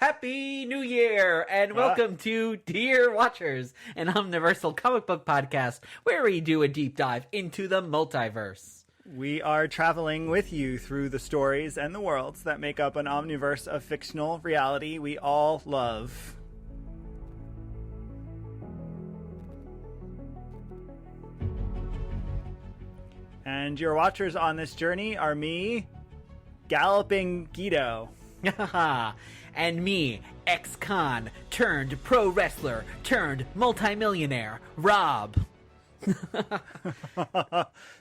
Happy New Year, and welcome to Dear Watchers, an omniversal comic book podcast where we do a deep dive into the multiverse. We are traveling with you through the stories and the worlds that make up an omniverse of fictional reality we all love. And your watchers on this journey are me, Galloping Guido. And me, ex-con, turned pro wrestler, turned multimillionaire, Rob.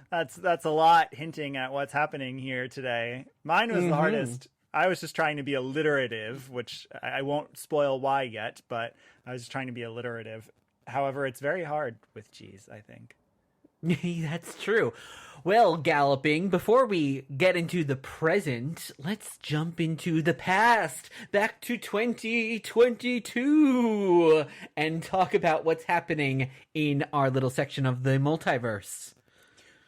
That's a lot hinting at what's happening here today. Mine was the hardest. I was just trying to be alliterative, which I won't spoil why yet, but I was just trying to be alliterative. However, it's very hard with G's, I think. That's true. Well, Galloping, before we get into the present, let's jump into the past, back to 2022, and talk about what's happening in our little section of the multiverse.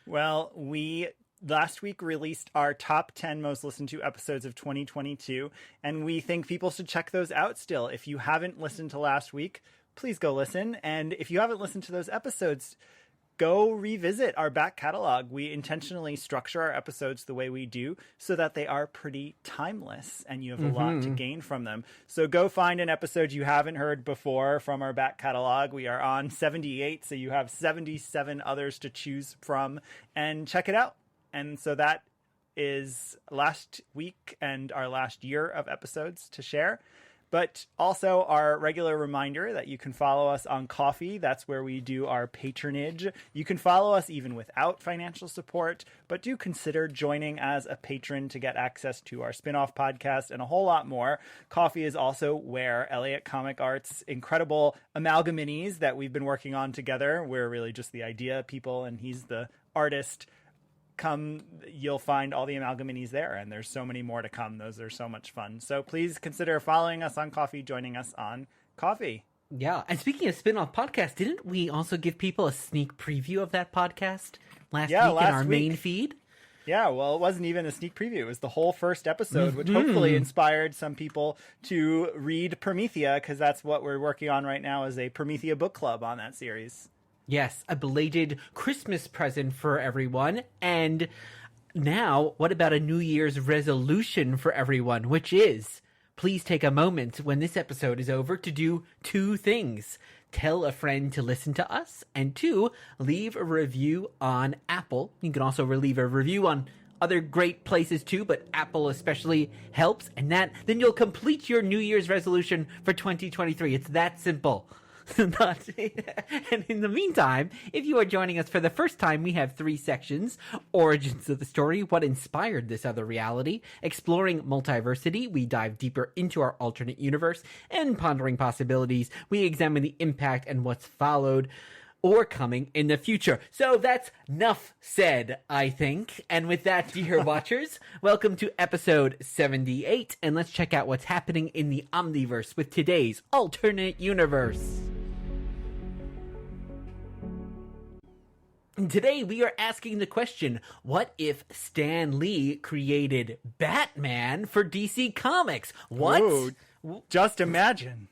Well, we last week released our top 10 most listened to episodes of 2022, and we think people should check those out still. If you haven't listened to last week, please go listen. And if you haven't listened to those episodes, go revisit our back catalog. We intentionally structure our episodes the way we do so that they are pretty timeless and you have a lot to gain from them. So go find an episode you haven't heard before from our back catalog. We are on 78, so you have 77 others to choose from, and check it out. And so that is last week and our last year of episodes to share. But also our regular reminder that you can follow us on Ko-fi. That's where we do our patronage. You can follow us even without financial support, but do consider joining as a patron to get access to our spin-off podcast and a whole lot more. Ko-fi is also where Elliott Comic Art's incredible amalgaminis that we've been working on together. We're really just the idea people, and he's the artist. You'll find all the amalgaminis there, and there's so many more to come. Those are so much fun. So please consider following us on Ko-fi, joining us on Ko-fi. Yeah, and speaking of spin-off podcast, didn't we also give people a sneak preview of that podcast last week in our main feed? Yeah, well, it wasn't even a sneak preview. It was the whole first episode, which hopefully inspired some people to read Promethea, because that's what we're working on right now, is a Promethea book club on that series. Yes, a belated Christmas present for everyone. And now, what about a New Year's resolution for everyone, which is, please take a moment when this episode is over to do two things. Tell a friend to listen to us, and two, leave a review on Apple. You can also leave a review on other great places too, but Apple especially helps. And then you'll complete your New Year's resolution for 2023. It's that simple. And in the meantime, if you are joining us for the first time, we have three sections: origins of the story, what inspired this other reality; exploring multiversity, we dive deeper into our alternate universe; and pondering possibilities, we examine the impact and what's followed or coming in the future. So that's enough said, I think. And with that, dear watchers, welcome to episode 78, and let's check out what's happening in the Omniverse with today's alternate universe. And today we are asking the question, what if Stan Lee created Batman for DC Comics? What? Ooh, just imagine.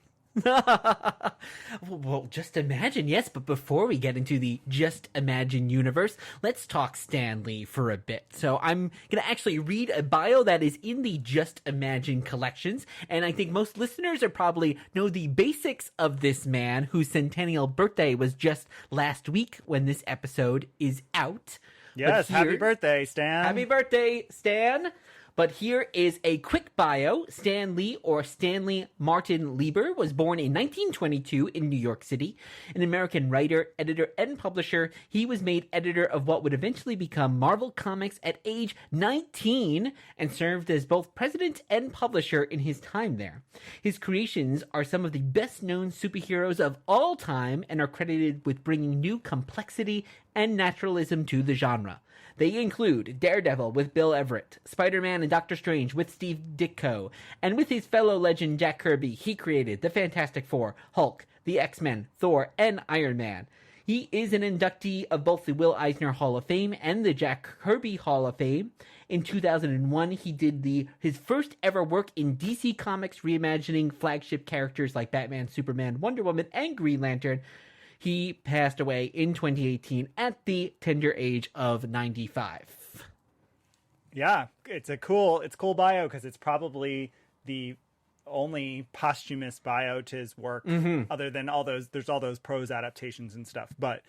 Well, just imagine, yes, but before we get into the Just Imagine universe, let's talk Stan Lee for a bit. So I'm going to actually read a bio that is in the Just Imagine collections, and I think most listeners are probably know the basics of this man whose centennial birthday was just last week when this episode is out. Yes, happy birthday, Stan. Happy birthday, Stan. But here is a quick bio. Stan Lee, or Stanley Martin Lieber, was born in 1922 in New York City. An American writer, editor, and publisher, he was made editor of what would eventually become Marvel Comics at age 19 and served as both president and publisher in his time there. His creations are some of the best-known superheroes of all time and are credited with bringing new complexity and naturalism to the genre. They include Daredevil with Bill Everett, Spider-Man and Doctor Strange with Steve Ditko, and with his fellow legend Jack Kirby, he created the Fantastic Four, Hulk, the X-Men, Thor, and Iron Man. He is an inductee of both the Will Eisner Hall of Fame and the Jack Kirby Hall of Fame. In 2001, he did his first ever work in DC Comics, reimagining flagship characters like Batman, Superman, Wonder Woman, and Green Lantern. He passed away in 2018 at the tender age of 95. Yeah, it's cool bio because it's probably the only posthumous bio to his work, other than there's all those prose adaptations and stuff. But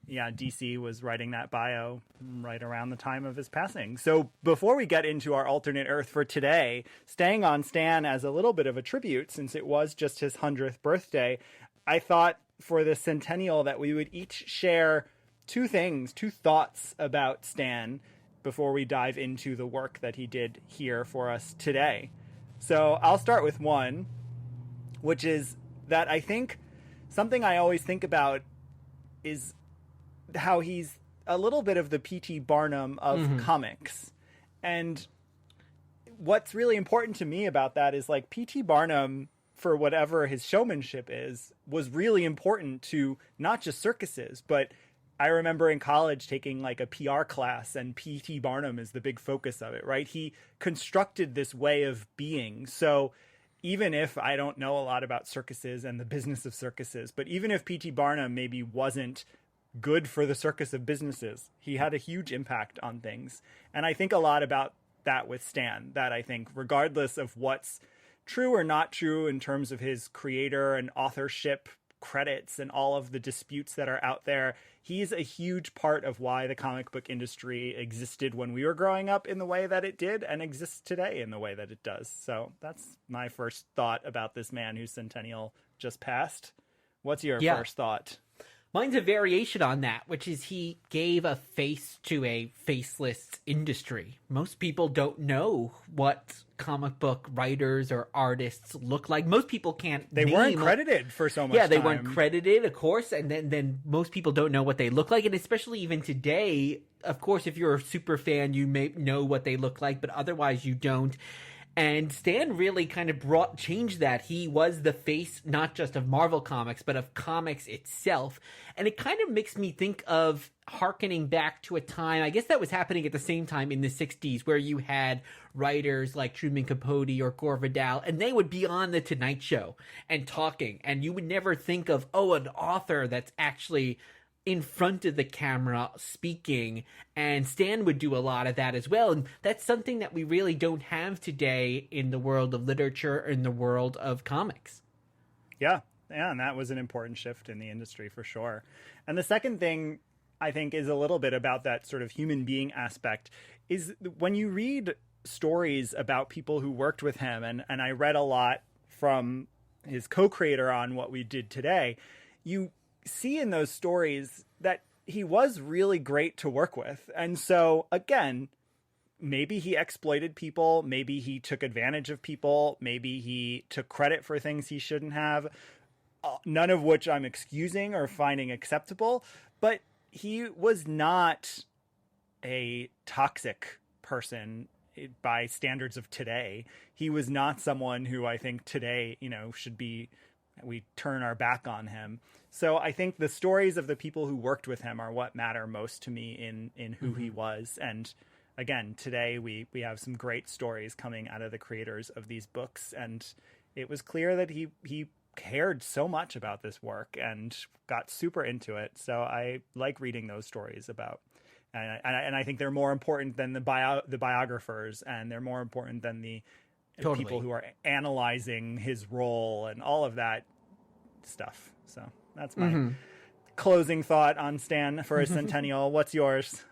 yeah, DC was writing that bio right around the time of his passing. So before we get into our alternate Earth for today, staying on Stan as a little bit of a tribute, since it was just his 100th birthday, I thought for the centennial that we would each share two thoughts about Stan before we dive into the work that he did here for us today. So I'll start with one, which is that I think something I always think about is how he's a little bit of the P.T. Barnum of comics. And what's really important to me about that is like P.T. Barnum, for whatever his showmanship is, was really important to not just circuses, but I remember in college taking like a PR class and P.T. Barnum is the big focus of it, right? He constructed this way of being. So even if I don't know a lot about circuses and the business of circuses, but even if P.T. Barnum maybe wasn't good for the circus of businesses, he had a huge impact on things. And I think a lot about that with Stan, that I think regardless of what's true or not true in terms of his creator and authorship credits and all of the disputes that are out there, he's a huge part of why the comic book industry existed when we were growing up in the way that it did and exists today in the way that it does. So that's my first thought about this man whose centennial just passed. What's your first thought? Mine's a variation on that, which is he gave a face to a faceless industry. Most people don't know what comic book writers or artists look like. Most people can't. They weren't credited for so much time. They weren't credited, of course, and then most people don't know what they look like. And especially even today, of course, if you're a super fan, you may know what they look like, but otherwise you don't. And Stan really kind of changed that. He was the face, not just of Marvel Comics, but of comics itself. And it kind of makes me think of hearkening back to a time, I guess that was happening at the same time in the 60s, where you had writers like Truman Capote or Gore Vidal, and they would be on The Tonight Show and talking. And you would never think of, an author that's actually in front of the camera speaking, and Stan would do a lot of that as well. And that's something that we really don't have today in the world of literature, in the world of comics. Yeah, and that was an important shift in the industry for sure. And the second thing I think is a little bit about that sort of human being aspect is when you read stories about people who worked with him, and I read a lot from his co-creator on What We Did Today, you see in those stories that he was really great to work with. And so again, maybe he exploited people, maybe he took advantage of people, maybe he took credit for things he shouldn't have, none of which I'm excusing or finding acceptable, but he was not a toxic person by standards of today. He was not someone who I think today, we turn our back on him. So I think the stories of the people who worked with him are what matter most to me in who he was. And again, today we have some great stories coming out of the creators of these books. And it was clear that he cared so much about this work and got super into it. So I like reading those stories about, and I think they're more important than the biographers, and they're more important than the people who are analyzing his role and all of that stuff. So that's my closing thought on Stan for his centennial. What's yours?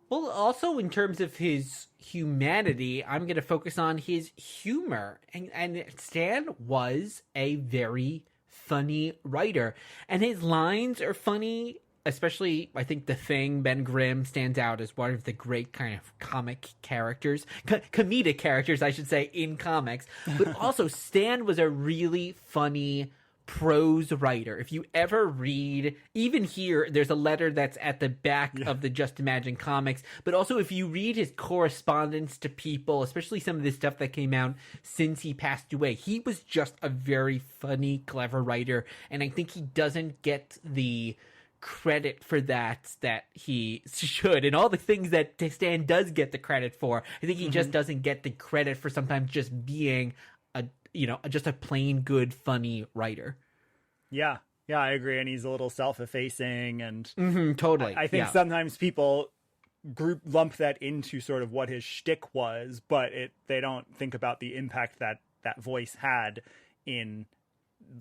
Well, also in terms of his humanity, I'm going to focus on his humor. And Stan was a very funny writer. And his lines are funny, especially, I think, The Thing, Ben Grimm, stands out as one of the great kind of comic characters, comedic characters, I should say, in comics. But also, Stan was a really funny prose writer. If you ever read, even here, there's a letter that's at the back of the Just Imagine comics, but also if you read his correspondence to people, especially some of the stuff that came out since he passed away, he was just a very funny, clever writer, and I think he doesn't get the credit for that he should, and all the things that Stan does get the credit for. I think he just doesn't get the credit for sometimes just being just a plain good, funny writer. Yeah, I agree. And he's a little self-effacing, and totally. I think sometimes people lump that into sort of what his shtick was, but they don't think about the impact that voice had in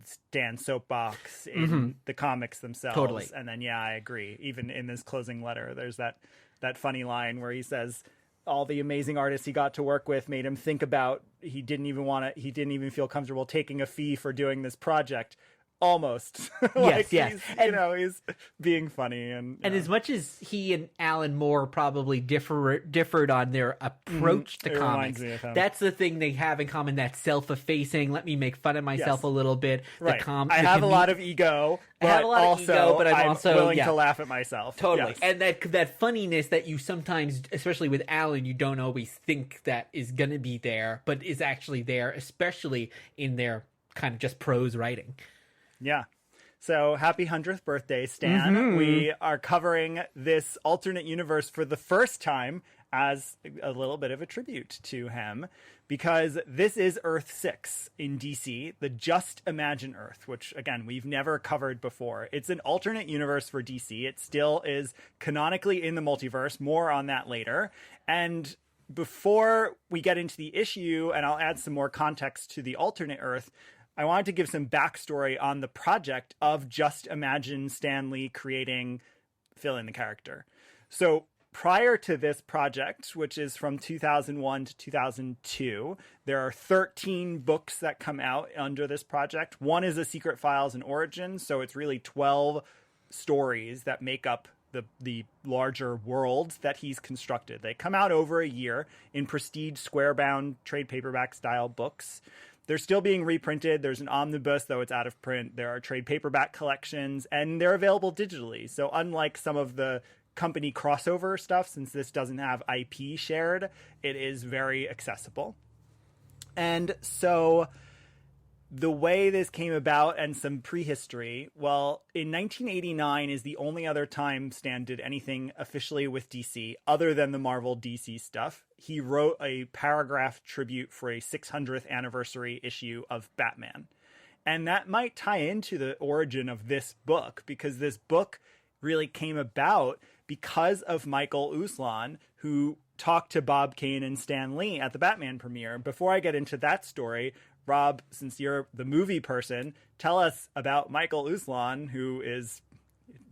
Stan's soapbox, in the comics themselves. Totally. And then, I agree. Even in this closing letter, there's that funny line where he says all the amazing artists he got to work with made him think about he didn't even feel comfortable taking a fee for doing this project. Almost. Yes. He's being funny. And as much as he and Alan Moore probably differed on their approach to comics, that's the thing they have in common, that self-effacing, let me make fun of myself a little bit. Right. I have a lot of ego, but I'm also willing to laugh at myself. Totally. Yes. And that funniness that you sometimes, especially with Alan, you don't always think that is going to be there, but is actually there, especially in their kind of just prose writing. Yeah. So happy 100th birthday, Stan. We are covering this alternate universe for the first time as a little bit of a tribute to him, because this is Earth 6 in DC, the Just Imagine Earth, which, again, we've never covered before. It's an alternate universe for DC. It still is canonically in the multiverse. More on that later. And before we get into the issue, and I'll add some more context to the alternate Earth, I wanted to give some backstory on the project of Just Imagine Stan Lee creating fill in the character. So prior to this project, which is from 2001 to 2002, there are 13 books that come out under this project. One is a Secret Files and Origins, so it's really 12 stories that make up the larger world that he's constructed. They come out over a year in prestige square-bound trade paperback style books. They're still being reprinted. There's an omnibus, though it's out of print. There are trade paperback collections, and they're available digitally. So unlike some of the company crossover stuff, since this doesn't have IP shared, it is very accessible. And so the way this came about, and some prehistory, well, in 1989 is the only other time Stan did anything officially with DC other than the Marvel DC stuff. He wrote a paragraph tribute for a 600th anniversary issue of Batman. And that might tie into the origin of this book, because this book really came about because of Michael Uslan, who talked to Bob Kane and Stan Lee at the Batman premiere. Before I get into that story, Rob, since you're the movie person, tell us about Michael Uslan, who is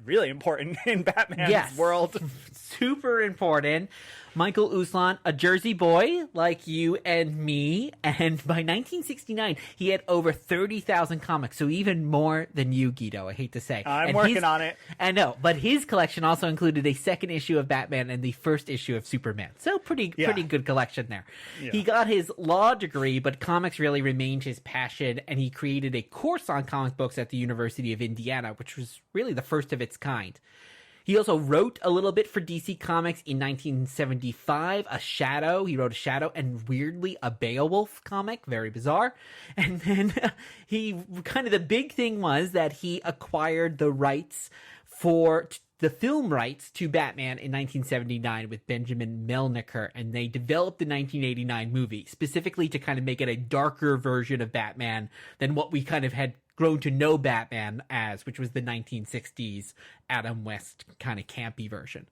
really important in Batman's world. Super important. Michael Uslan, a Jersey boy like you and me, and by 1969 he had over 30,000 comics, so even more than you, Guido, I hate to say. I'm working on it. I know, but his collection also included a second issue of Batman and the first issue of Superman, so pretty good collection there. Yeah. He got his law degree, but comics really remained his passion, and he created a course on comic books at the University of Indiana, which was really the first of its kind. He also wrote a little bit for DC Comics in 1975, a Shadow. He wrote a Shadow and, weirdly, a Beowulf comic. Very bizarre. And then the big thing was that he acquired the rights for the film rights to Batman in 1979 with Benjamin Melniker, and they developed the 1989 movie specifically to kind of make it a darker version of Batman than what we kind of had grown to know Batman as, which was the 1960s Adam West kind of campy version.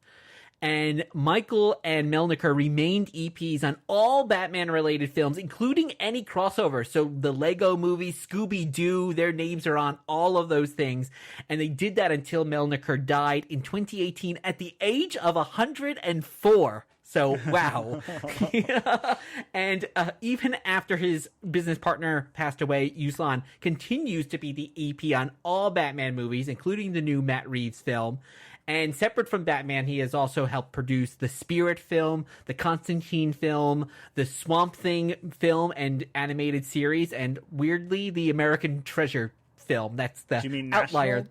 And Michael and Melniker remained EPs on all Batman-related films, including any crossover. So the Lego movie, Scooby-Doo, their names are on all of those things. And they did that until Melniker died in 2018 at the age of 104. So, wow. And even after his business partner passed away, Uslan continues to be the EP on all Batman movies, including the new Matt Reeves film. And separate from Batman, he has also helped produce the Spirit film, the Constantine film, the Swamp Thing film and animated series, and weirdly, the American Treasure film. That's the outlier.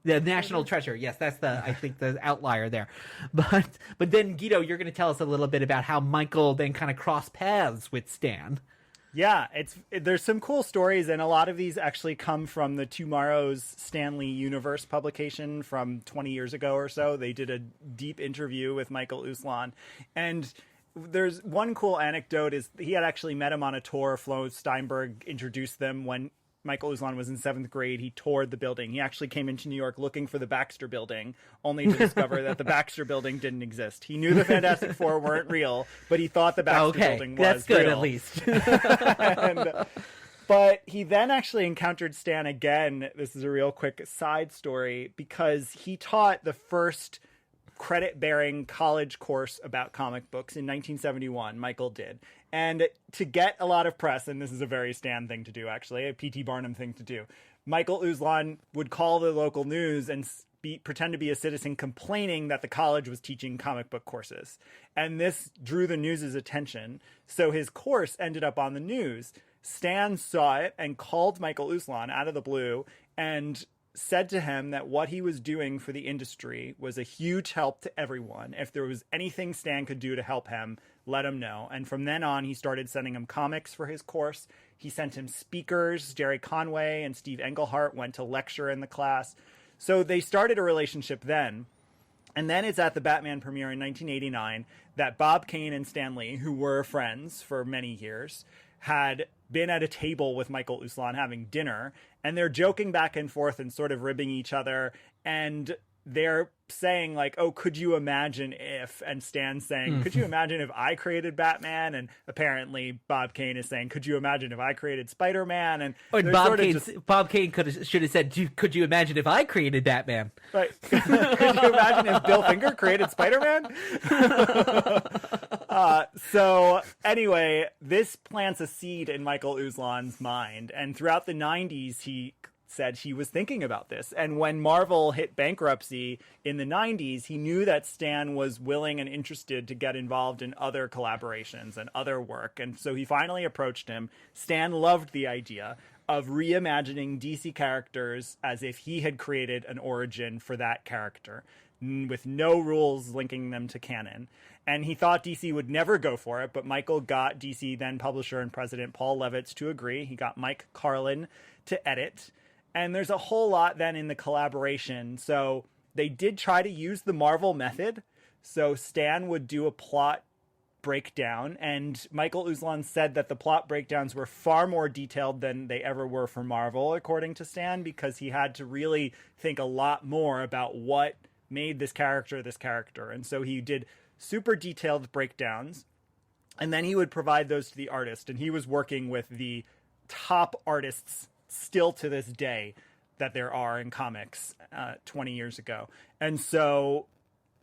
The National Treasure. Yes, that's I think the outlier there. But then, Guido, you're going to tell us a little bit about how Michael then kind of crossed paths with Stan. Yeah, there's some cool stories, and a lot of these actually come from the Tomorrow's Stanley Universe publication from 20 years ago or so. They did a deep interview with Michael Uslan, and there's one cool anecdote is he had actually met him on a tour. Flo Steinberg introduced them when Michael Uslan was in 7th grade. He toured the building. He actually came into New York looking for the Baxter Building, only to discover that the Baxter Building didn't exist. He knew the Fantastic Four weren't real, but he thought the Baxter Building was that's good real. at least. But he then actually encountered Stan again. This is a real quick side story because he taught the first credit-bearing college course about comic books in 1971. Michael did. And to get a lot of press, and this is a very Stan thing to do, actually, a P.T. Barnum thing to do, Michael Uslan would call the local news and pretend to be a citizen complaining that the college was teaching comic book courses. And this drew the news's attention. So his course ended up on the news. Stan saw it and called Michael Uslan out of the blue and said to him that what he was doing for the industry was a huge help to everyone. If there was anything Stan could do to help him, let him know. And from then on, he started sending him comics for his course. He sent him speakers. Jerry Conway and Steve Englehart went to lecture in the class. So they started a relationship then. And then it's at the Batman premiere in 1989 that Bob Kane and Stan Lee, who were friends for many years, had been at a table with Michael Uslan having dinner, and they're joking back and forth and sort of ribbing each other, and they're saying like, oh, could you imagine if, and Stan's saying, could you imagine if I created Batman? And apparently Bob Kane is saying, could you imagine if I created Spider-Man? And Bob Kane should have said, could you imagine if I created Batman? Right. Could you imagine if Bill Finger created Spider-Man? So anyway, this plants a seed in Michael Uslan's mind. And throughout the 90s, he said he was thinking about this. And when Marvel hit bankruptcy in the 90s, he knew that Stan was willing and interested to get involved in other collaborations and other work. And so he finally approached him. Stan loved the idea of reimagining DC characters as if he had created an origin for that character, with no rules linking them to canon. And he thought DC would never go for it, but Michael got DC then publisher and president Paul Levitz to agree. He got Mike Carlin to edit. And there's a whole lot then in the collaboration. So they did try to use the Marvel method. So Stan would do a plot breakdown, and Michael Uslan said that the plot breakdowns were far more detailed than they ever were for Marvel, according to Stan, because he had to really think a lot more about what made this character. And so he did super detailed breakdowns, and then he would provide those to the artist. And he was working with the top artists still to this day that there are in comics 20 years ago. And so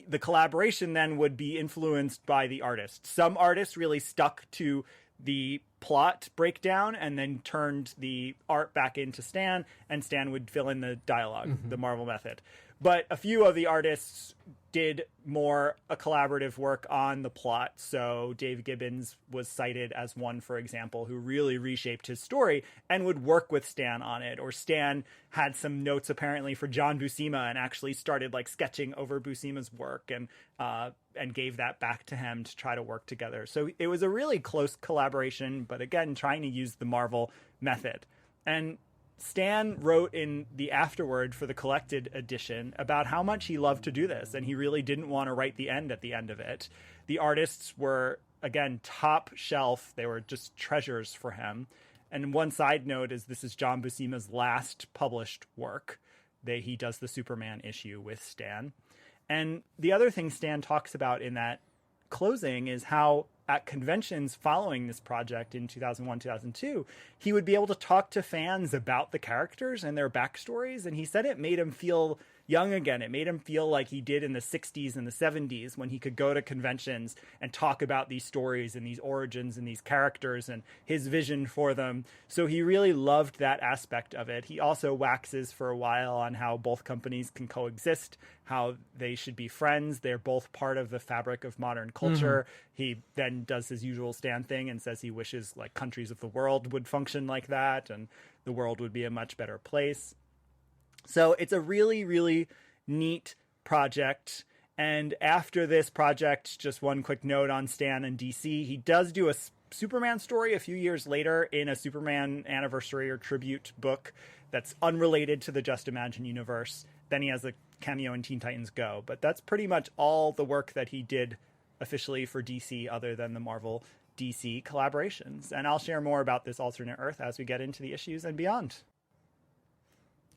the collaboration then would be influenced by the artist. Some artists really stuck to the plot breakdown and then turned the art back into Stan, and Stan would fill in the dialogue, the Marvel method. But a few of the artists did more a collaborative work on the plot. So Dave Gibbons was cited as one, for example, who really reshaped his story and would work with Stan on it. Or Stan had some notes apparently for John Buscema and actually started like sketching over Buscema's work and gave that back to him to try to work together. So it was a really close collaboration, but again, trying to use the Marvel method. And Stan wrote in the afterword for the collected edition about how much he loved to do this, and he really didn't want to write the end at the end of it. The artists were, again, top shelf. They were just treasures for him. And one side note is this is John Buscema's last published work. He does the Superman issue with Stan. And the other thing Stan talks about in that closing is how at conventions following this project in 2001, 2002, he would be able to talk to fans about the characters and their backstories. And he said it made him feel young again. It made him feel like he did in the 60s and the 70s when he could go to conventions and talk about these stories and these origins and these characters and his vision for them. So he really loved that aspect of it. He also waxes for a while on how both companies can coexist, how they should be friends. They're both part of the fabric of modern culture. He then does his usual Stan thing and says he wishes like countries of the world would function like that and the world would be a much better place. So it's a really, really neat project. And after this project, just one quick note on Stan and DC, he does do a Superman story a few years later in a Superman anniversary or tribute book that's unrelated to the Just Imagine universe. Then he has a cameo in Teen Titans Go. But that's pretty much all the work that he did officially for DC other than the Marvel DC collaborations. And I'll share more about this alternate Earth as we get into the issues and beyond.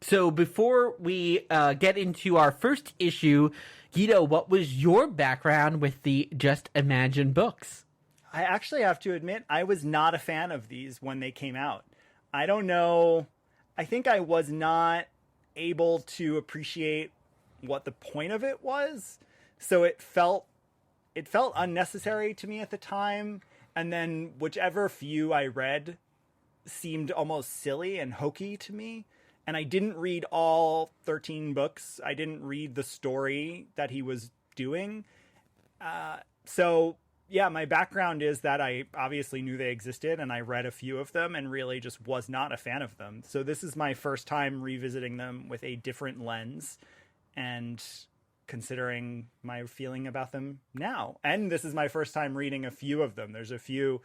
So before we get into our first issue, Guido, what was your background with the Just Imagine books? I actually have to admit, I was not a fan of these when they came out. I don't know. I think I was not able to appreciate what the point of it was. So it felt unnecessary to me at the time. And then whichever few I read seemed almost silly and hokey to me. And I didn't read all 13 books. I didn't read the story that he was doing. So yeah, my background is that I obviously knew they existed and I read a few of them and really just was not a fan of them. So this is my first time revisiting them with a different lens and considering my feeling about them now. And this is my first time reading a few of them. There's a few,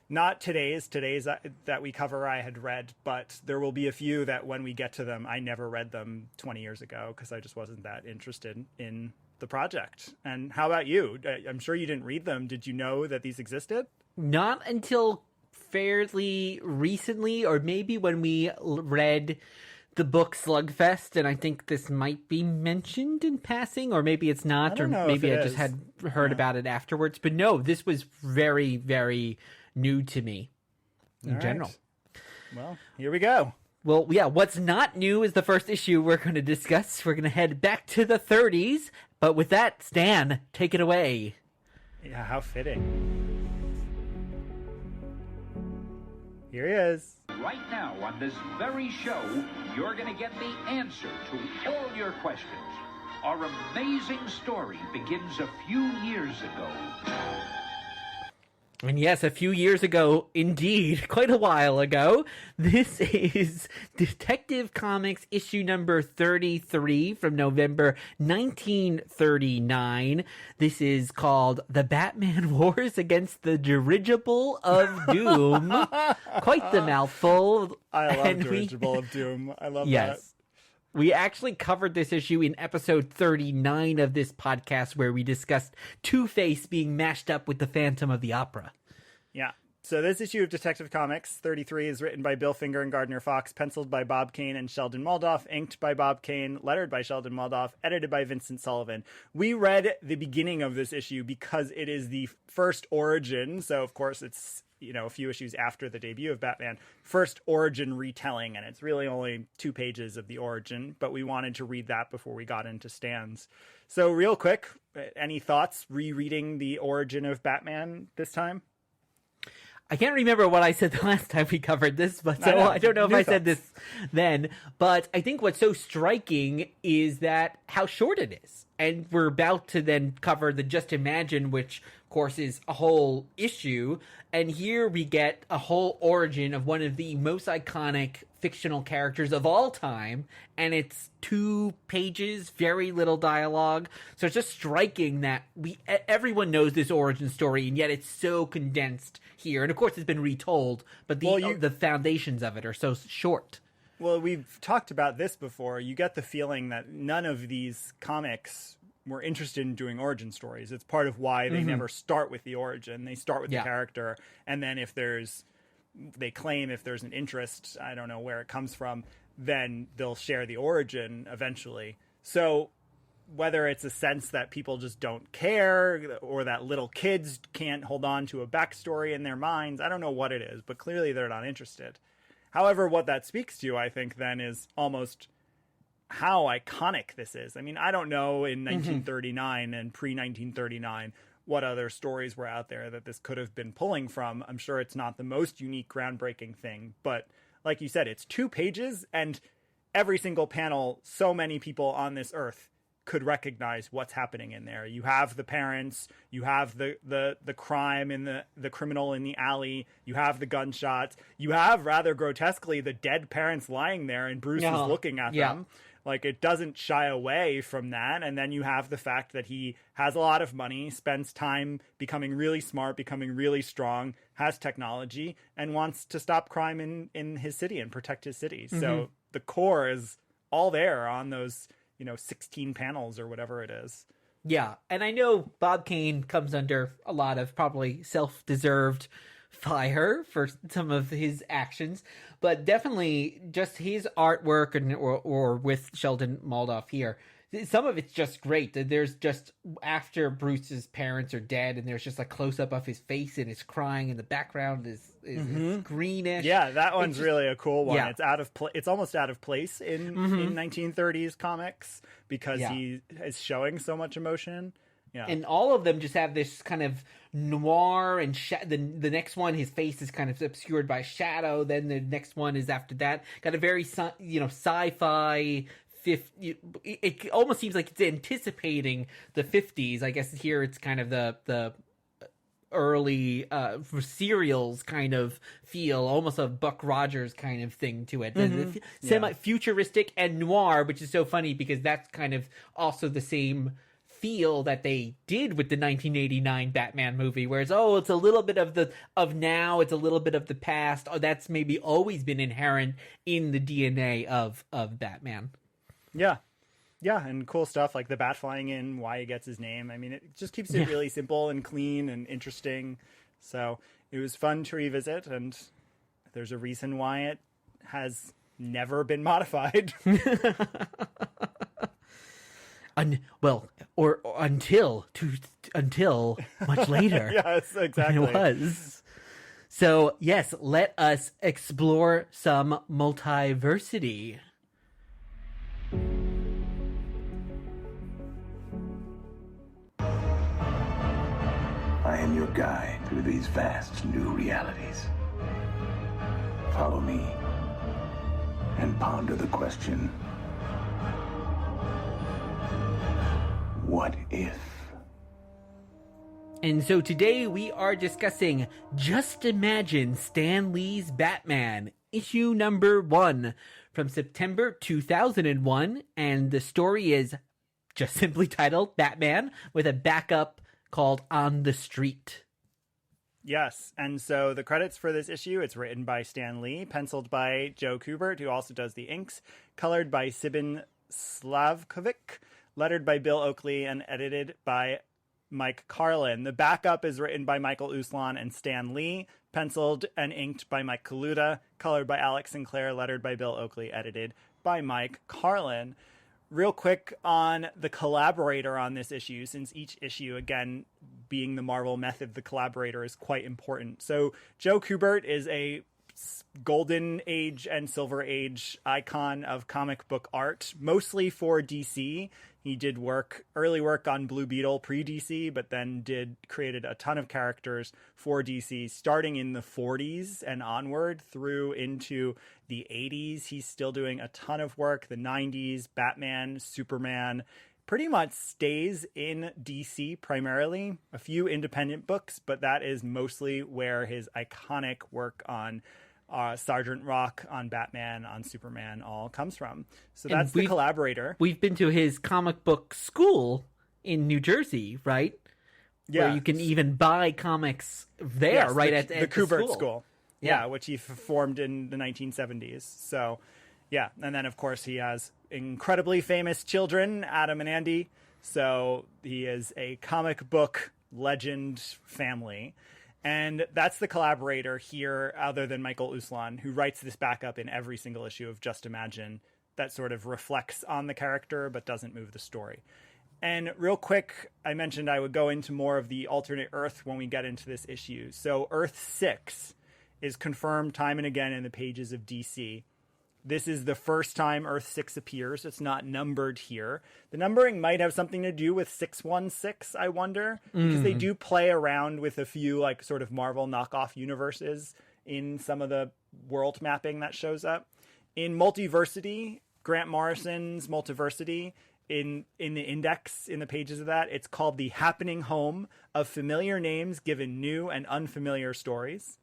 not today's that we cover I had read, but there will be a few that when we get to them, I never read them 20 years ago because I just wasn't that interested in the project. And how about you? I'm sure you didn't read them. Did you know that these existed? Not until fairly recently, or maybe when we read the book Slugfest, and I think this might be mentioned in passing, or maybe it's not, or maybe I just had heard about it afterwards. But no, this was very, very new to me in general. Well, here we go. Well, yeah, what's not new is the first issue we're going to discuss. We're going to head back to the 30s. But with that, Stan, take it away. Yeah, how fitting. Here he is. Right now, on this very show, you're going to get the answer to all your questions. Our amazing story begins a few years ago. And yes, a few years ago, indeed, quite a while ago, this is Detective Comics issue number 33 from November 1939. This is called The Batman Wars Against the Dirigible of Doom. Quite the mouthful. I love Dirigible of Doom. I love that. We actually covered this issue in episode 39 of this podcast where we discussed Two-Face being mashed up with the Phantom of the Opera. Yeah. So this issue of Detective Comics 33 is written by Bill Finger and Gardner Fox, penciled by Bob Kane and Sheldon Moldoff, inked by Bob Kane, lettered by Sheldon Moldoff, edited by Vincent Sullivan. We read the beginning of this issue because it is the first origin. So, of course, it's a few issues after the debut of Batman, first origin retelling, and it's really only 2 pages of the origin, but we wanted to read that before we got into Stan's. So real quick, any thoughts rereading the origin of Batman this time? I can't remember what I said the last time we covered this, but so I don't know if I said this then, but I think what's so striking is that how short it is. And we're about to then cover the Just Imagine, which of course is a whole issue. And here we get a whole origin of one of the most iconic fictional characters of all time. And it's 2 pages, very little dialogue. So it's just striking that everyone knows this origin story, and yet it's so condensed here. And of course it's been retold, but the foundations of it are so short. Well, we've talked about this before. You get the feeling that none of these comics were interested in doing origin stories. It's part of why they never start with the origin. They start with the character, and then they claim if there's an interest, I don't know where it comes from, then they'll share the origin eventually. So whether it's a sense that people just don't care or that little kids can't hold on to a backstory in their minds, I don't know what it is, but clearly they're not interested. However, what that speaks to, I think, then is almost how iconic this is. I mean, I don't know in 1939 and pre-1939 what other stories were out there that this could have been pulling from. I'm sure it's not the most unique, groundbreaking thing. But like you said, it's 2 pages, and every single panel, so many people on this earth could recognize what's happening in there. You have the parents, you have the crime in the criminal in the alley, you have the gunshots, you have rather grotesquely the dead parents lying there and Bruce is looking at them. Like, it doesn't shy away from that. And then you have the fact that he has a lot of money, spends time becoming really smart, becoming really strong, has technology, and wants to stop crime in his city and protect his city. So the core is all there on those, 16 panels or whatever it is. Yeah, and I know Bob Kane comes under a lot of probably self-deserved fire for some of his actions, but definitely just his artwork or with Sheldon Moldoff here, some of it's just great. There's just after Bruce's parents are dead, and there's just a close up of his face, and it's crying, and the background is greenish. Yeah, that one's really a cool one. Yeah. It's out of it's almost out of place in 1930s comics because he is showing so much emotion. Yeah. And all of them just have this kind of noir and the next one, his face is kind of obscured by shadow. Then the next one is after that got a very sci-fi. It almost seems like it's anticipating the 50s. I guess here it's kind of the early serials kind of feel, almost a Buck Rogers kind of thing to it. Semi-futuristic and noir, which is so funny because that's kind of also the same feel that they did with the 1989 Batman movie, whereas it's a little bit of now, it's a little bit of the past. That's maybe always been inherent in the DNA of Batman. Yeah, and cool stuff like the bat flying in, why he gets his name. I mean, it just keeps it really simple and clean and interesting. So it was fun to revisit, and there's a reason why it has never been modified. Until much later. Yes, exactly. It was. So, yes, let us explore some multiversity. I am your guide through these vast new realities. Follow me and ponder the question, what if? And so today we are discussing Just Imagine Stan Lee's Batman, issue number 1 from September 2001. And the story is just simply titled Batman with a backup called On the Street. Yes, and so the credits for this issue, it's written by Stan Lee, penciled by Joe Kubert, who also does the inks, colored by Sibin Slavkovic, lettered by Bill Oakley, and edited by Mike Carlin. The backup is written by Michael Uslan and Stan Lee, penciled and inked by Mike Kaluta, colored by Alex Sinclair, lettered by Bill Oakley, edited by Mike Carlin. Real quick on the collaborator on this issue, since each issue, again, being the Marvel method, the collaborator is quite important. So Joe Kubert is a golden age and silver age icon of comic book art, mostly for DC. He did early work on Blue Beetle pre-DC, but then created a ton of characters for DC starting in the 40s and onward through into the 80s. He's still doing a ton of work. The 90s, Batman, Superman, pretty much stays in DC primarily. A few independent books, but that is mostly where his iconic work on Sergeant Rock, on Batman, on Superman all comes from. So that's the collaborator. We've been to his comic book school in New Jersey, right? Yeah. Where you can even buy comics there, yes, right? The, at the Kubert school. School. Yeah, which he formed in the 1970s. So, yeah. And then, of course, he has incredibly famous children, Adam and Andy. So he is a comic book legend family. And that's the collaborator here, other than Michael Uslan, who writes this backup in every single issue of Just Imagine that sort of reflects on the character but doesn't move the story. And real quick, I mentioned I would go into more of the alternate Earth when we get into this issue. So Earth 6 is confirmed time and again in the pages of DC. This is the first time Earth 6 appears. It's not numbered here. The numbering might have something to do with 616, I wonder, because they do play around with a few like sort of Marvel knockoff universes in some of the world mapping that shows up. In Multiversity, Grant Morrison's Multiversity, in the index, in the pages of that, it's called The Happening Home of Familiar Names Given New and Unfamiliar Stories.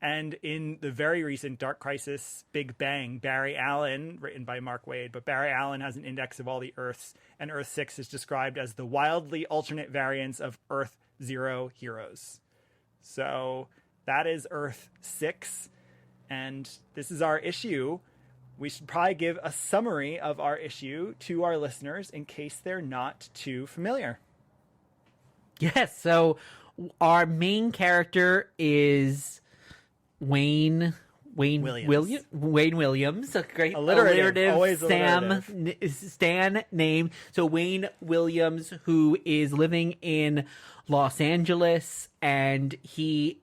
And in the very recent Dark Crisis Big Bang, Barry Allen, written by Mark Waid, but Barry Allen has an index of all the Earths, and Earth 6 is described as the wildly alternate variants of Earth 0 heroes. So that is Earth 6, and this is our issue. We should probably give a summary of our issue to our listeners in case they're not too familiar. Yes, so our main character is Wayne Williams, a great alliterative, always Stan name. So Wayne Williams, who is living in Los Angeles, and he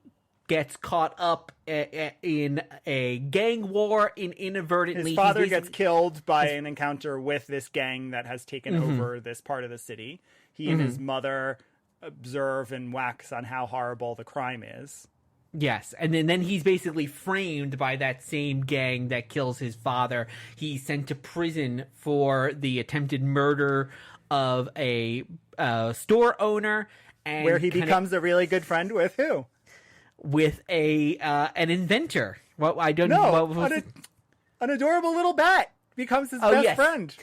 gets caught up in a gang war. Inadvertently, his father gets killed by an encounter with this gang that has taken over this part of the city. He and his mother observe and wax on how horrible the crime is. Yes, and then he's basically framed by that same gang that kills his father. He's sent to prison for the attempted murder of a store owner, and where he becomes a really good friend with who? With an inventor. Well, I don't know. No, an adorable little bat becomes his best friend.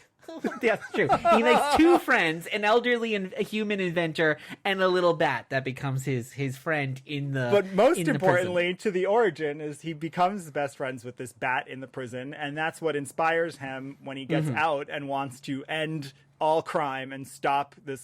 That's true. He makes two friends, an elderly and a human inventor, and a little bat that becomes his friend in the But most importantly, prison. to the origin, is he becomes best friends with this bat in the prison, and that's what inspires him when he gets out and wants to end all crime and stop the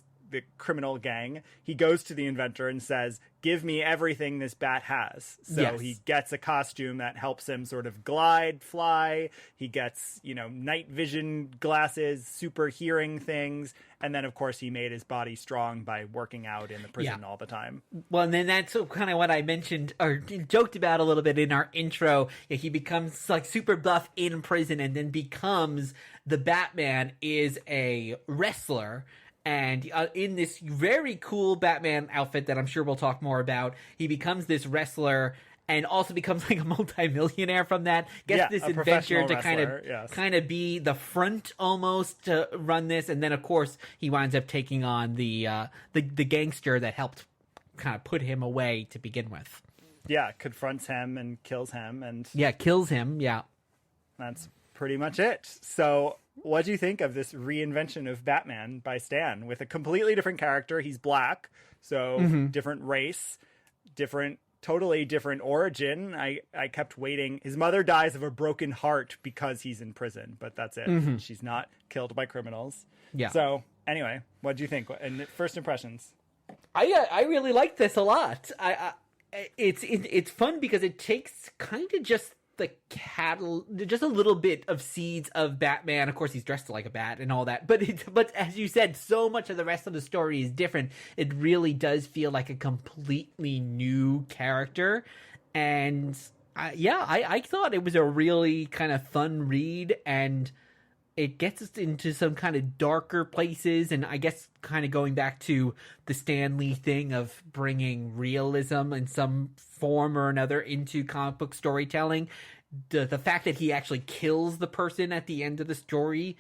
criminal gang. He goes to the inventor and says, "Give me everything this bat has." So he gets a costume that helps him sort of glide, fly. He gets, night vision glasses, super hearing things. And then, of course, he made his body strong by working out in the prison all the time. Well, and then that's kind of what I mentioned or joked about a little bit in our intro. He becomes like super buff in prison, and then becomes the Batman is a wrestler. And in this very cool Batman outfit that I'm sure we'll talk more about, he becomes this wrestler and also becomes like a multimillionaire from that. Gets this adventure to kind of be the front almost to run this, and then of course he winds up taking on the gangster that helped kind of put him away to begin with. Yeah, confronts him and kills him, and kills him. Yeah, that's pretty much it. So, what do you think of this reinvention of Batman by Stan with a completely different character? He's black, so different race, totally different origin. I kept waiting. His mother dies of a broken heart because he's in prison, but that's it. She's not killed by criminals. Yeah. So anyway, what do you think? And first impressions? I really like this a lot. It's fun because it takes kind of just just a little bit of seeds of Batman. Of course, he's dressed like a bat and all that, but as you said, so much of the rest of the story is different. It really does feel like a completely new character, and I thought it was a really kind of fun read, and it gets us into some kind of darker places, and I guess kind of going back to the Stan Lee thing of bringing realism in some form or another into comic book storytelling. The fact that he actually kills the person at the end of the story,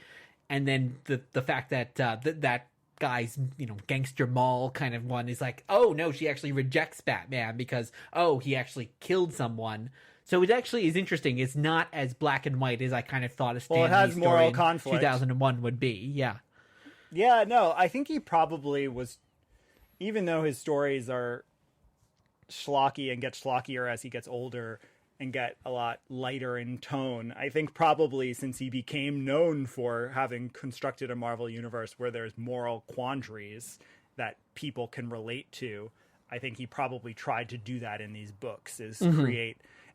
and then the fact that that guy's gangster mall kind of one is like, oh no, she actually rejects Batman because he actually killed someone. So it actually is interesting. It's not as black and white as I kind of thought a Stan Lee it has story moral in conflict. 2001 would be. Yeah, no, I think he probably was, even though his stories are schlocky and get schlockier as he gets older and get a lot lighter in tone, I think probably since he became known for having constructed a Marvel universe where there's moral quandaries that people can relate to, I think he probably tried to do that in these books, is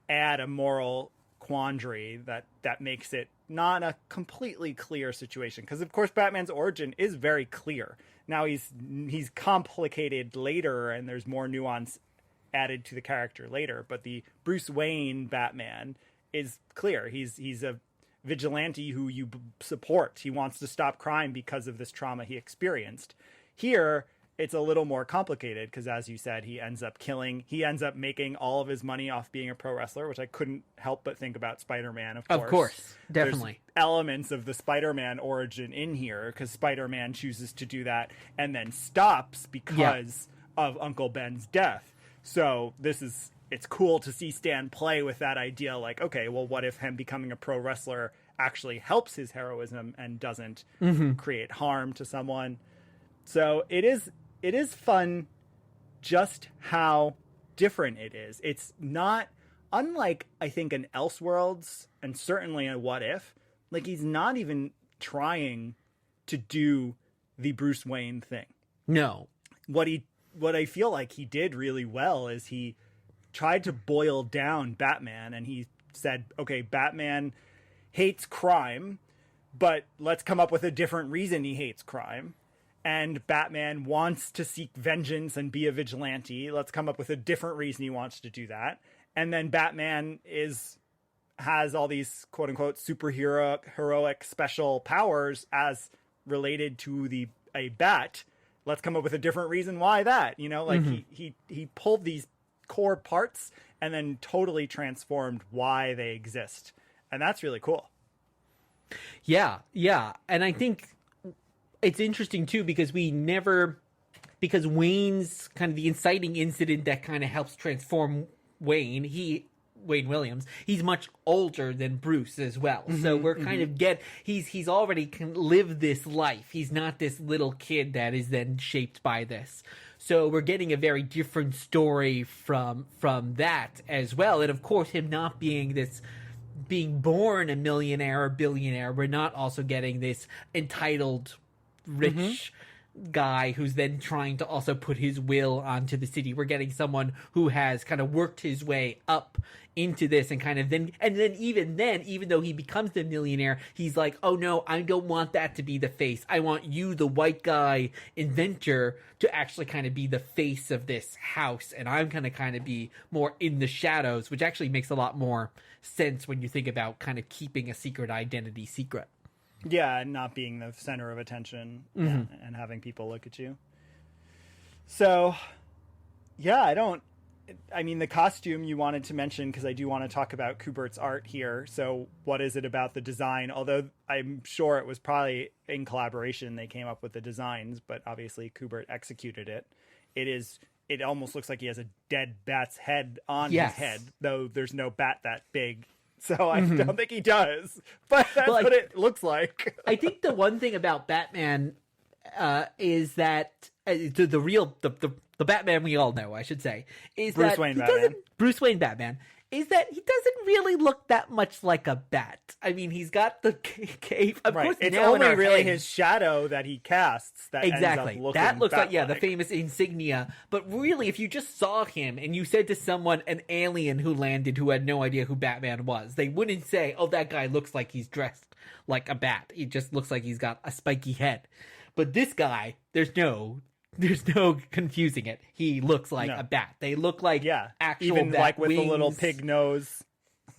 add a moral quandary that makes it not a completely clear situation. Because of course Batman's origin is very clear. Now he's complicated later, and there's more nuance added to the character later, but the Bruce Wayne Batman is clear. He's a vigilante who you support. He wants to stop crime because of this trauma he experienced. Here it's a little more complicated because, as you said, he ends up making all of his money off being a pro wrestler, which I couldn't help but think about Spider-Man, of course. Of course, definitely. There's elements of the Spider-Man origin in here because Spider-Man chooses to do that and then stops because of Uncle Ben's death. So this is it's cool to see Stan play with that idea. Like, okay, well, what if him becoming a pro wrestler actually helps his heroism and doesn't create harm to someone? So it is fun just how different it is. It's not unlike, I think, an Elseworlds and certainly a What If. Like, he's not even trying to do the Bruce Wayne thing. No. What I feel like he did really well is he tried to boil down Batman, and he said, okay, Batman hates crime, but let's come up with a different reason he hates crime. And Batman wants to seek vengeance and be a vigilante. Let's come up with a different reason he wants to do that. And then Batman has all these quote unquote heroic special powers as related to a bat. Let's come up with a different reason why that, like he pulled these core parts and then totally transformed why they exist. And that's really cool. Yeah. And I think it's interesting too, because Wayne's kind of the inciting incident that kind of helps transform Wayne Williams, he's much older than Bruce as well. So we're kind of he's already lived this life. He's not this little kid that is then shaped by this. So we're getting a very different story from that as well. And of course, him not being born a millionaire or billionaire, we're not also getting this entitled rich guy who's then trying to also put his will onto the city. We're getting someone who has kind of worked his way up into this and even though he becomes the millionaire, he's like, oh no, I don't want that to be the face. I want you, the white guy inventor, to actually kind of be the face of this house, and I'm gonna kind of be more in the shadows, which actually makes a lot more sense when you think about kind of keeping a secret identity secret. Yeah, and not being the center of attention and having people look at you. So, yeah, the costume you wanted to mention, because I do want to talk about Kubert's art here. So what is it about the design? Although I'm sure it was probably in collaboration they came up with the designs, but obviously Kubert executed it. It almost looks like he has a dead bat's head on his head, though there's no bat that big. So I don't think he does, but that's what it looks like. I think the one thing about Batman is that the Batman we all know, I should say, is Bruce that Wayne Batman. Bruce Wayne Batman is that he doesn't really look that much like a bat. I mean, he's got the cape. Of course, it's now only in our really head, his shadow that he casts that exactly ends up looking that looks like bat-like. the famous insignia. But really, if you just saw him and you said to someone, an alien who landed who had no idea who Batman was, they wouldn't say, oh, that guy looks like he's dressed like a bat. He just looks like he's got a spiky head. But this guy, there's no confusing it. He looks like a bat. They look like actual even bat like with wings. the little pig nose.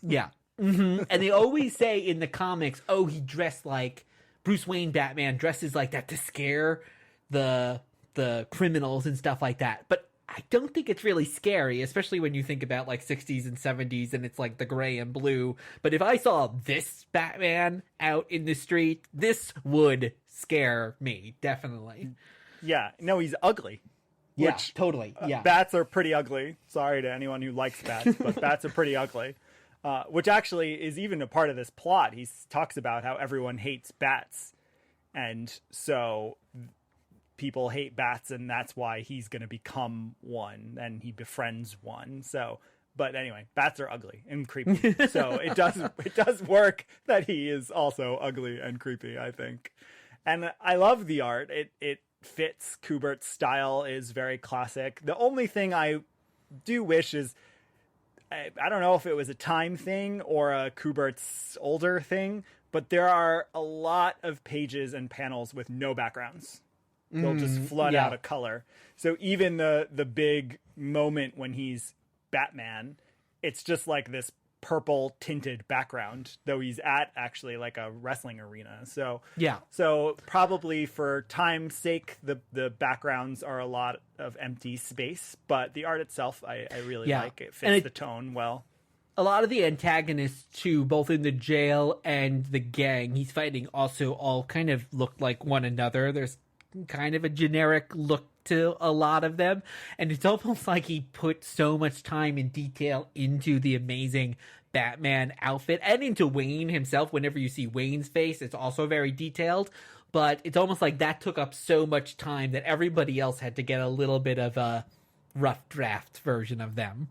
Yeah. And they always say in the comics, oh, he dressed like Bruce Wayne Batman dresses like that to scare the criminals and stuff like that. But I don't think it's really scary, especially when you think about like 60s and 70s and it's like the gray and blue. But if I saw this Batman out in the street, this would scare me, definitely. Yeah, no, he's ugly. Yeah, Which, totally. Yeah. Bats are pretty ugly. Sorry to anyone who likes bats, but bats are pretty ugly. Which actually is even a part of this plot. He talks about how everyone hates bats. And so people hate bats, and that's why he's going to become one, and he befriends one. So, but anyway, bats are ugly and creepy. So it does work that he is also ugly and creepy, I think. And I love the art. It fits. Kubert's style is very classic. The only thing I do wish is, I don't know if it was a time thing or a Kubert's older thing, but there are a lot of pages and panels with no backgrounds. They'll just flood out a color. So even the big moment when he's Batman, it's just like this purple tinted background, though he's at actually like a wrestling arena. So probably for time's sake, the backgrounds are a lot of empty space, but the art itself I really like. It fits the tone well. A lot of the antagonists too, both in the jail and the gang he's fighting, also all kind of look like one another. There's kind of a generic look to a lot of them. And it's almost like he put so much time and detail into the amazing Batman outfit and into Wayne himself. Whenever you see Wayne's face, it's also very detailed. But it's almost like that took up so much time that everybody else had to get a little bit of a rough draft version of them.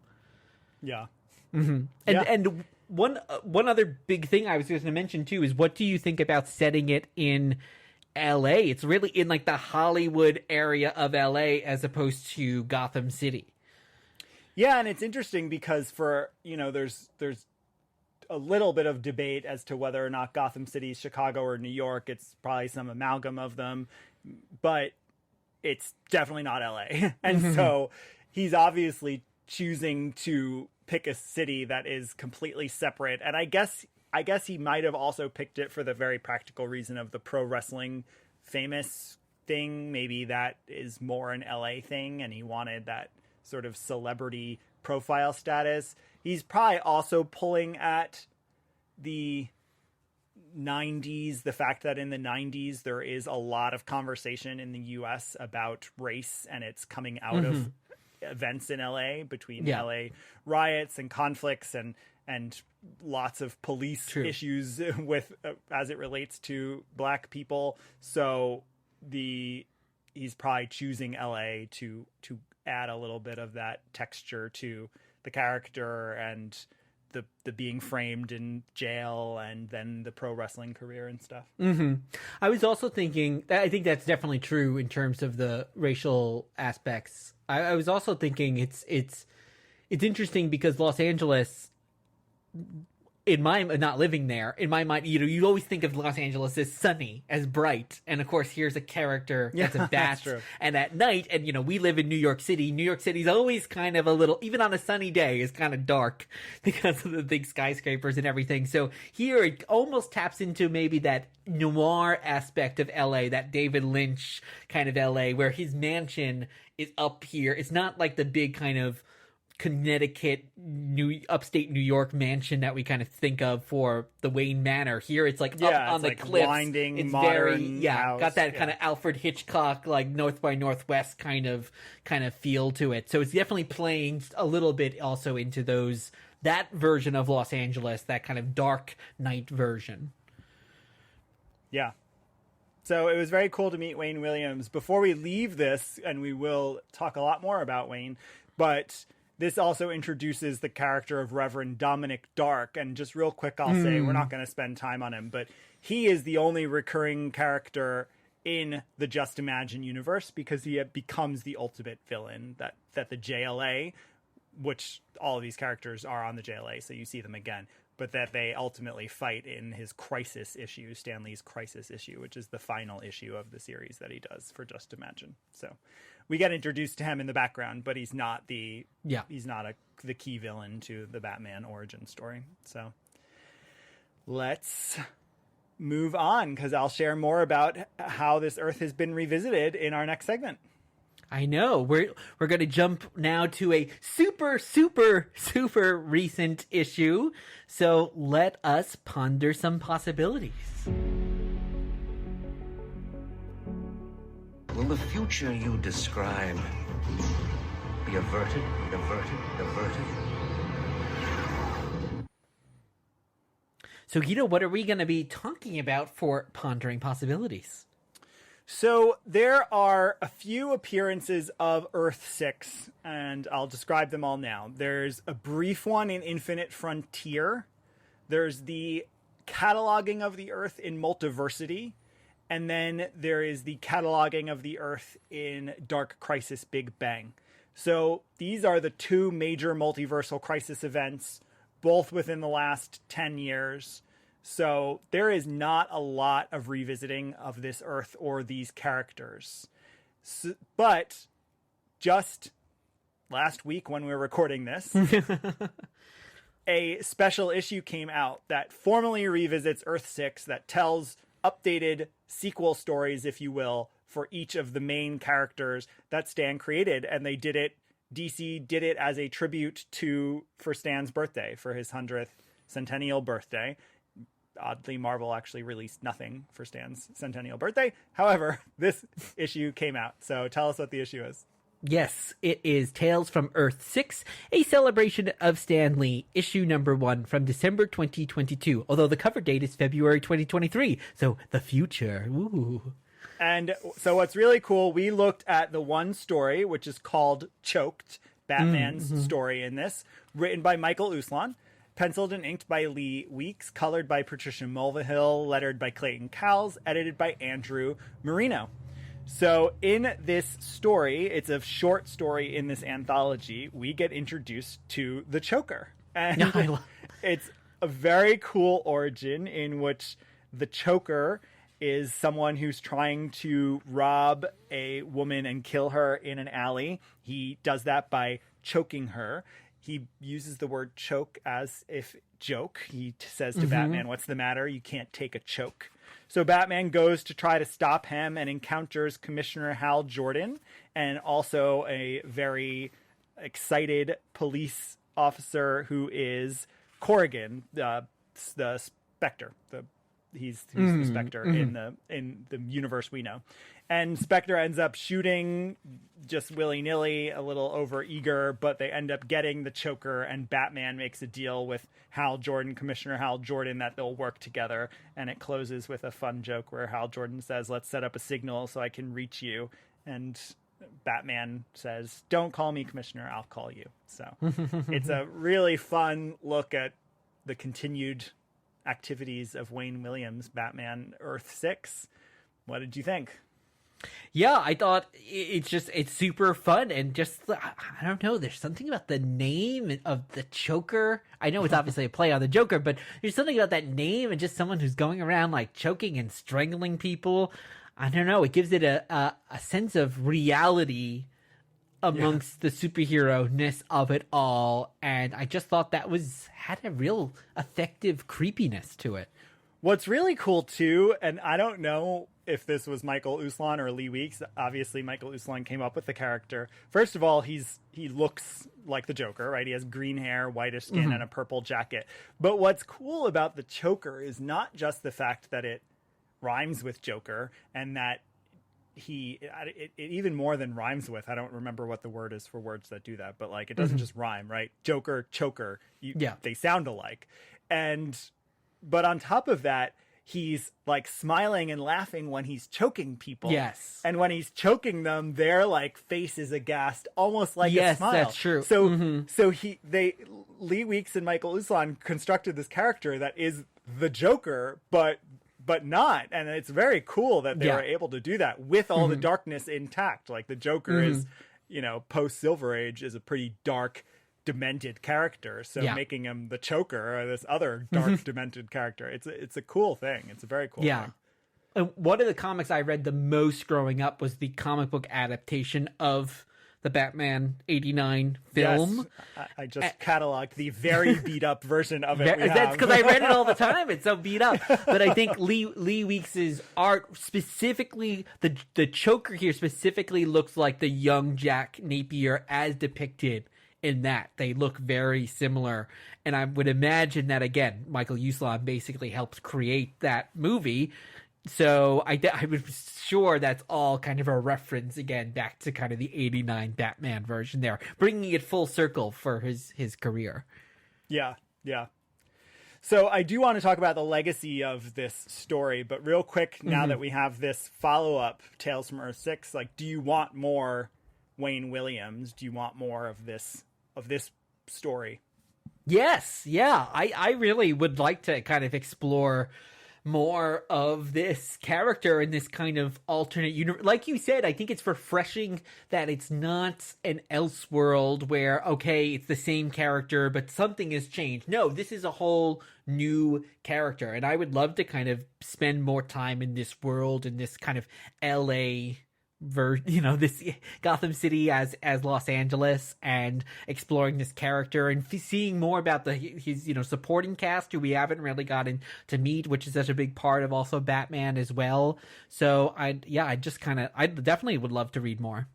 Yeah. And one other big thing I was going to mention too is, what do you think about setting it in LA? It's really in like the Hollywood area of LA as opposed to Gotham City. Yeah, and it's interesting because there's a little bit of debate as to whether or not Gotham City is Chicago or New York. It's probably some amalgam of them, but it's definitely not LA. And so he's obviously choosing to pick a city that is completely separate. And I guess he might have also picked it for the very practical reason of the pro wrestling famous thing. Maybe that is more an LA thing, and he wanted that sort of celebrity profile status. He's probably also pulling at the 90s, the fact that in the 90s there is a lot of conversation in the US about race, and it's coming out of events in LA between LA riots and conflicts and lots of police issues with as it relates to black people. So he's probably choosing LA to add a little bit of that texture to the character and the being framed in jail and then the pro wrestling career and stuff. I was also thinking, I think that's definitely true in terms of the racial aspects. I was also thinking it's interesting because Los Angeles, in my not living there, in my mind, you always think of Los Angeles as sunny, as bright, and of course here's a character that's a bat, and at night, and we live in New York City. New York City's always kind of a little, even on a sunny day, is kind of dark because of the big skyscrapers and everything. So here it almost taps into maybe that noir aspect of LA, that David Lynch kind of LA, where his mansion is up here. It's not like the big kind of Connecticut, upstate New York mansion that we kind of think of for the Wayne Manor. Here it's like up on the cliffs. Winding, it's modern very house. Got that kind of Alfred Hitchcock, like North by Northwest kind of feel to it. So it's definitely playing a little bit also into that version of Los Angeles, that kind of dark night version. Yeah. So it was very cool to meet Wayne Williams. Before we leave this, and we will talk a lot more about Wayne, but this also introduces the character of Reverend Dominic Dark. And just real quick, I'll say, we're not going to spend time on him, but he is the only recurring character in the Just Imagine universe because he becomes the ultimate villain that the JLA, which all of these characters are on the JLA, so you see them again, but that they ultimately fight in his crisis issue, Stan Lee's crisis issue, which is the final issue of the series that he does for Just Imagine. So we get introduced to him in the background, but he's not the key villain to the Batman origin story. So let's move on, because I'll share more about how this Earth has been revisited in our next segment. I know. We're going to jump now to a super, super, super recent issue. So let us ponder some possibilities. Will the future you describe be averted? So, Guido, what are we going to be talking about for Pondering Possibilities? So there are a few appearances of Earth-6, and I'll describe them all now. There's a brief one in Infinite Frontier. There's the cataloging of the Earth in Multiversity. And then there is the cataloging of the Earth in Dark Crisis Big Bang. So these are the two major multiversal crisis events, both within the last 10 years. So there is not a lot of revisiting of this Earth or these characters. So, but just last week when we were recording this, a special issue came out that formally revisits Earth-6, that tells updated sequel stories, if you will, for each of the main characters that Stan created. And they did it, DC did it as a tribute for Stan's birthday, for his 100th centennial birthday. Oddly, Marvel actually released nothing for Stan's centennial birthday. However, this issue came out. So tell us what the issue is. Yes, it is Tales from Earth 6, a celebration of Stan Lee, issue number 1 from December 2022, although the cover date is February 2023, so the future. Ooh. And so what's really cool, we looked at the one story, which is called Choked, Batman's story in this, written by Michael Uslan, penciled and inked by Lee Weeks, colored by Patricia Mulvihill, lettered by Clayton Cowles, edited by Andrew Marino. So in this story, it's a short story in this anthology, we get introduced to the Choker. And it's a very cool origin in which the Choker is someone who's trying to rob a woman and kill her in an alley. He does that by choking her. He uses the word choke as if joke. He says to Batman, "What's the matter? You can't take a choke." So Batman goes to try to stop him and encounters Commissioner Hal Jordan and also a very excited police officer who is Corrigan, the Spectre. He's the Spectre in the universe we know. And Spectre ends up shooting just willy-nilly, a little over-eager, but they end up getting the Choker, and Batman makes a deal with Commissioner Hal Jordan, that they'll work together. And it closes with a fun joke where Hal Jordan says, "Let's set up a signal so I can reach you." And Batman says, "Don't call me Commissioner, I'll call you." So it's a really fun look at the continued activities of Wayne Williams' Batman Earth 6. What did you think? Yeah, I thought it's super fun, and just, I don't know, there's something about the name of the Choker. I know it's obviously a play on the Joker, but there's something about that name and just someone who's going around like choking and strangling people. I don't know, it gives it a sense of reality amongst the superhero-ness of it all, and I just thought that had a real effective creepiness to it. What's really cool too, and I don't know if this was Michael Uslan or Lee Weeks. Obviously, Michael Uslan came up with the character. First of all, he looks like the Joker, right? He has green hair, whitish skin, and a purple jacket. But what's cool about the Choker is not just the fact that it rhymes with Joker, and that it even more than rhymes with, I don't remember what the word is for words that do that, but like it doesn't just rhyme, right? Joker, Choker, they sound alike. But on top of that, he's like smiling and laughing when he's choking people. Yes. And when he's choking them, their like face is aghast, almost like a smile. Yes, that's true. So Lee Weeks and Michael Uslan constructed this character that is the Joker, but not. And it's very cool that they were able to do that with all the darkness intact. Like the Joker is, post Silver Age, is a pretty dark, demented character. So making him the Choker, or this other dark, demented character, it's a cool thing. It's a very cool thing. One of the comics I read the most growing up was the comic book adaptation of the Batman 89 film. Yes, I just cataloged the very beat up version of it. That's because I read it all the time. It's so beat up. But I think Lee Weeks' art specifically, the Choker here specifically looks like the young Jack Napier as depicted in that. They look very similar. And I would imagine that, again, Michael Uslan basically helped create that movie. So I was sure that's all kind of a reference, again, back to kind of the 89 Batman version there, bringing it full circle for his career. Yeah. So I do want to talk about the legacy of this story, but real quick, now that we have this follow-up, Tales from Earth 6, like, do you want more Wayne Williams? Do you want more of this story? Yes, yeah. I really would like to kind of explore more of this character in this kind of alternate universe. Like you said, I think it's refreshing that it's not an Elseworld where, okay, it's the same character, but something has changed. No, this is a whole new character. And I would love to kind of spend more time in this world, in this kind of LA this Gotham City as Los Angeles, and exploring this character and seeing more about his supporting cast who we haven't really gotten to meet, which is such a big part of also Batman as well. So I definitely would love to read more.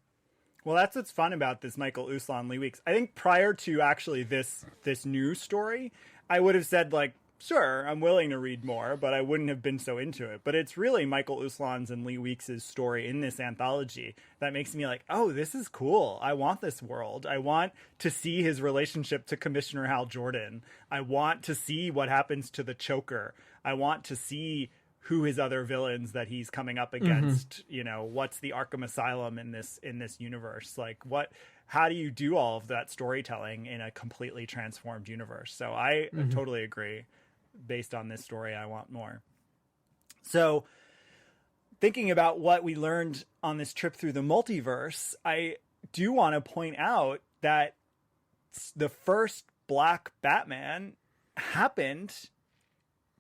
Well, that's what's fun about this Michael Uslan Lee Weeks. I think prior to actually this new story, I would have said, like, sure, I'm willing to read more, but I wouldn't have been so into it. But it's really Michael Uslan's and Lee Weeks' story in this anthology that makes me like, oh, this is cool. I want this world. I want to see his relationship to Commissioner Hal Jordan. I want to see what happens to the Choker. I want to see who his other villains that he's coming up against, you know, what's the Arkham Asylum in this universe? Like how do you do all of that storytelling in a completely transformed universe? So I totally agree. Based on this story, I want more. So thinking about what we learned on this trip through the multiverse, I do want to point out that the first Black Batman happened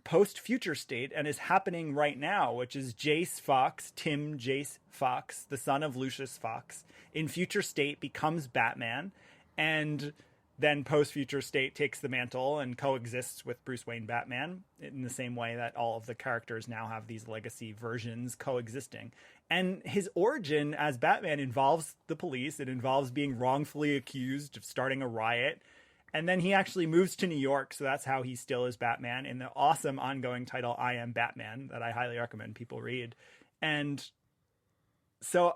post Future State and is happening right now, which is Jace Fox, Tim Jace Fox, the son of Lucius Fox, in Future State becomes Batman, and then post Future State takes the mantle and coexists with Bruce Wayne Batman in the same way that all of the characters now have these legacy versions coexisting. And his origin as Batman involves the police. It involves being wrongfully accused of starting a riot. And then he actually moves to New York, so that's how he still is Batman in the awesome ongoing title, I Am Batman, that I highly recommend people read. And so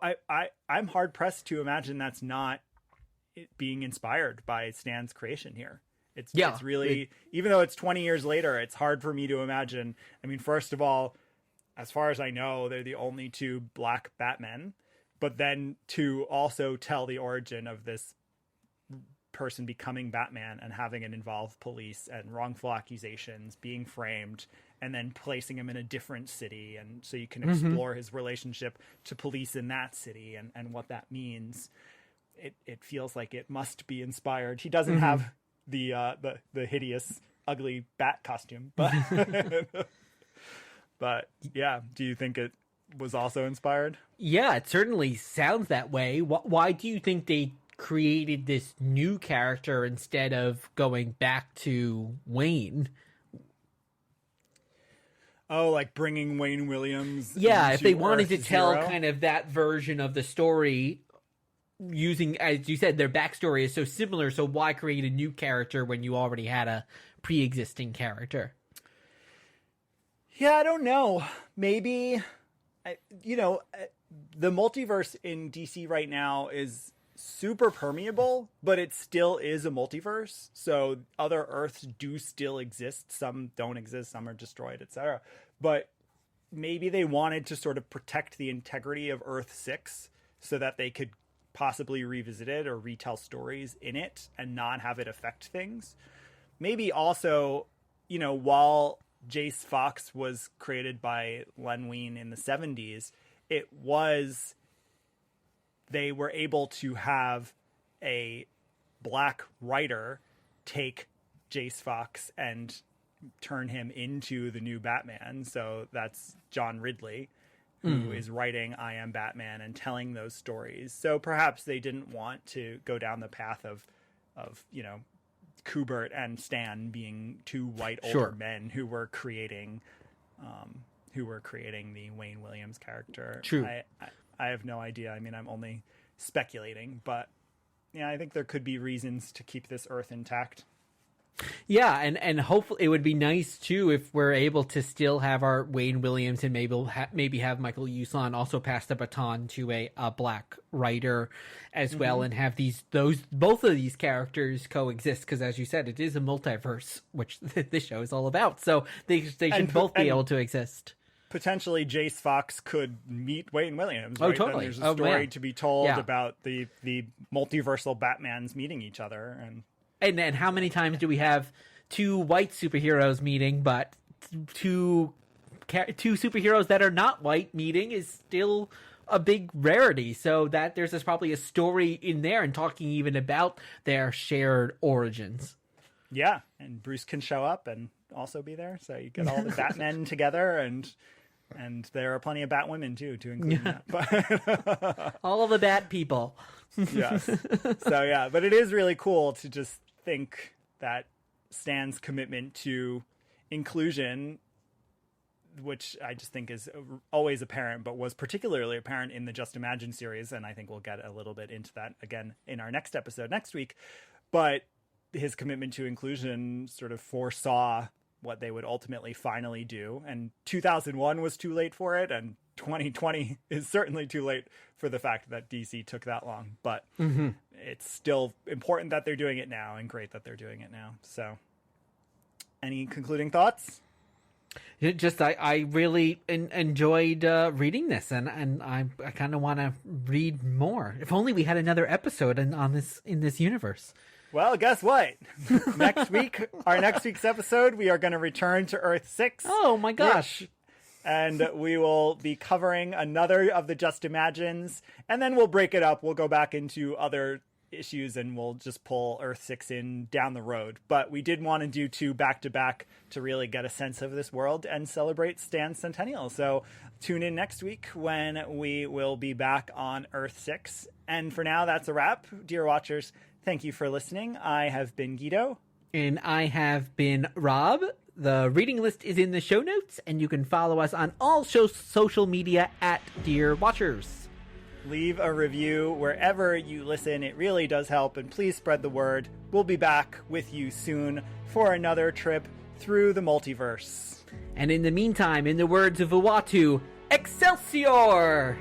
I'm hard-pressed to imagine that's not it being inspired by Stan's creation here. It's really, even though it's 20 years later, it's hard for me to imagine. I mean, first of all, as far as I know, they're the only two Black Batmen, but then to also tell the origin of this person becoming Batman and having it involve police and wrongful accusations, being framed, and then placing him in a different city. And so you can explore his relationship to police in that city and what that means. It feels like it must be inspired. He doesn't have the hideous, ugly bat costume, but but yeah. Do you think it was also inspired? Yeah, it certainly sounds that way. Why do you think they created this new character instead of going back to Wayne? Oh, like bringing Wayne Williams. Yeah, if they wanted to Earth tell Zero? kind of that version of the story using, as you said, their backstory is so similar, so why create a new character when you already had a pre-existing character? Yeah, I don't know. Maybe, the multiverse in DC right now is super permeable, but it still is a multiverse. So other Earths do still exist. Some don't exist. Some are destroyed, etc. But maybe they wanted to sort of protect the integrity of Earth 6 so that they could possibly revisit it or retell stories in it and not have it affect things. Maybe also, while Jace Fox was created by Len Wein in the 70s, they were able to have a Black writer take Jace Fox and turn him into the new Batman. So that's John Ridley, who is writing I Am Batman and telling those stories. So perhaps they didn't want to go down the path of Kubert and Stan being two white older men who were creating the Wayne Williams character. True. I have no idea. I mean, I'm only speculating, but yeah, I think there could be reasons to keep this Earth intact. Yeah, and hopefully it would be nice too if we're able to still have our Wayne Williams and maybe have Michael Uslan also pass the baton to a Black writer as well, and have both of these characters coexist, because as you said, it is a multiverse, which this show is all about. So they should both be able to exist. Potentially Jace Fox could meet Wayne Williams. Oh, right? totally. Then there's a story to be told Yeah. about the multiversal Batmans meeting each other. And how many times do we have two white superheroes meeting, but two superheroes that are not white meeting is still a big rarity. So that there's probably a story in there and talking even about their shared origins. Yeah, and Bruce can show up and also be there. So you get all the Batmen together, and there are plenty of Batwomen too, to include that. But All of the Bat people. yes. So yeah, but it is really cool to just think that Stan's commitment to inclusion, which I just think is always apparent, but was particularly apparent in the Just Imagine series, and I think we'll get a little bit into that again in our next episode next week. But his commitment to inclusion sort of foresaw what they would ultimately finally do. And 2001 was too late for it, and 2020 is certainly too late for the fact that DC took that long. But it's still important that they're doing it now, and great that they're doing it now. So, any concluding thoughts? I really enjoyed reading this, and I kind of want to read more. If only we had another episode in this universe. Well, guess what? Next week, our next week's episode, we are going to return to Earth 6. Oh my gosh. And we will be covering another of the Just Imagines, and then we'll break it up. We'll go back into other issues, and we'll just pull Earth 6 in down the road. But we did want to do 2 back-to-back to really get a sense of this world and celebrate Stan's centennial. So tune in next week when we will be back on Earth 6. And for now, that's a wrap. Dear Watchers, thank you for listening. I have been Guido. And I have been Rob. The reading list is in the show notes, and you can follow us on all social media at Dear Watchers. Leave a review wherever you listen. It really does help, and please spread the word. We'll be back with you soon for another trip through the multiverse. And in the meantime, in the words of Uatu, Excelsior!